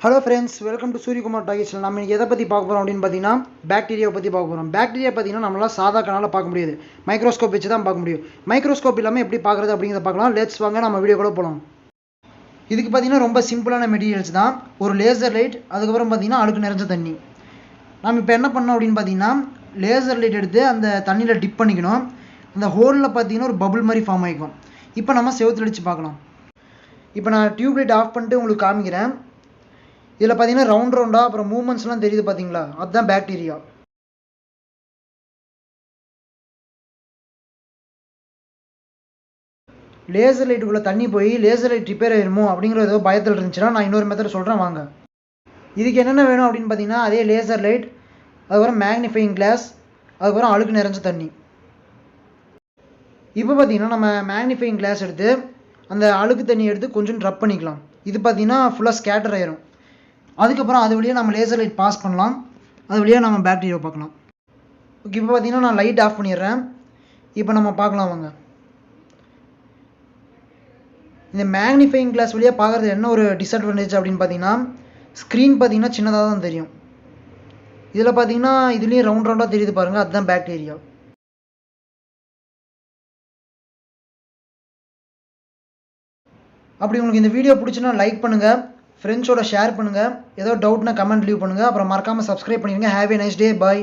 Hello friends, welcome to Surya Kumar Talkies. நம்ம இன்னைக்கு எதை பத்தி பார்க்க போறோம் அப்படினு பாத்தீங்கன்னா பாக்டீரியா பத்தி பார்க்க போறோம். பாக்டீரியா பாத்தீங்கன்னா நம்மளால சாதா கண்ணால பார்க்க முடியாது. மைக்ரோஸ்கோப் வச்சு தான் பார்க்க முடியும். மைக்ரோஸ்கோப் இல்லாம எப்படி பார்க்கறது அப்படிங்கறத பார்க்கலாம். லெட்ஸ் வாங்க நம்ம வீடியோக்குள்ள போலாம். இதுக்கு பாத்தீங்கன்னா ரொம்ப சிம்பிளான மெட்டீரியல்ஸ் தான். ஒரு லேசர் லைட், அதுக்கு அப்புறம் பாத்தீங்கன்னா அழுக்கு நிறைஞ்ச தண்ணி. நாம இப்போ என்ன பண்ணோம் அப்படினு பாத்தீங்கன்னா லேசர் லைட் எடுத்து அந்த தண்ணில டிப் பண்ணிக்கணும். அந்த ஹோல்ல பாத்தீங்கன்னா ஒரு பபிள் மாதிரி ஃபார்ம் ஆயிக்கும். இப்போ நம்ம செவுத்துல அடிச்சு பார்க்கலாம். இப்போ நான் டியூப் லைட் ஆஃப் பண்ணிட்டு உங்களுக்கு காமிக்கிறேன். இதில் பார்த்தீங்கன்னா ரவுண்டா அப்புறம் மூவ்மெண்ட்ஸ்லாம் தெரியுது பார்த்தீங்களா, அதுதான் பாக்டீரியா. லேசர் லைட்டுக்குள்ளே தண்ணி போய் லேசர் லைட் ரிப்பேர் ஆயிருமோ அப்படிங்கிற ஏதோ பயத்தில் இருந்துச்சுன்னா நான் இன்னொரு மெத்தட் சொல்கிறேன் வாங்க. இதுக்கு என்னென்ன வேணும் அப்படின்னு பார்த்தீங்கன்னா அதே லேசர் லைட், அதுக்கப்புறம் மேக்னிஃபையிங் கிளாஸ், அதுக்கப்புறம் அழுக்கு நிறைஞ்ச தண்ணி. இப்போ பார்த்தீங்கன்னா நம்ம மேக்னிஃபையிங் கிளாஸ் எடுத்து அந்த அழுக்கு தண்ணி எடுத்து கொஞ்சம் ட்ரப் பண்ணிக்கலாம். இது பார்த்தீங்கன்னா ஃபுல்லாக ஸ்கேட்டர் ஆயிரும். அதுக்கப்புறம் அது வழியாக நம்ம லேசர் லைட் பாஸ் பண்ணலாம். அது வழியாக நம்ம பேக்டீரியா பார்க்கலாம். ஓகே, இப்போ பார்த்தீங்கன்னா நான் லைட் ஆஃப் பண்ணிடுறேன். இப்போ நம்ம பார்க்கலாம் வாங்க. இந்த மேக்னிஃபையிங் கிளாஸ் வழியாக பார்க்குறது என்ன ஒரு டிஸ்அட்வான்டேஜ் அப்படின்னு பார்த்தீங்கன்னா ஸ்க்ரீன் பார்த்தீங்கன்னா சின்னதாக தான் தெரியும். இதில் பார்த்தீங்கன்னா இதுலேயும் ரவுண்டாக தெரியுது பாருங்கள், அதுதான் பாக்டீரியா. அப்படி உங்களுக்கு இந்த வீடியோ பிடிச்சுன்னா லைக் பண்ணுங்கள், ஃப்ரெண்ட்ஸோட ஷேர் பண்ணுங்கள், ஏதோ டவுட்னா கமெண்ட் லீவ் பண்ணுங்கள், அப்புறம் மறக்காமல் சப்ஸ்கிரைப் பண்ணிடுங்க. Have a nice day, bye.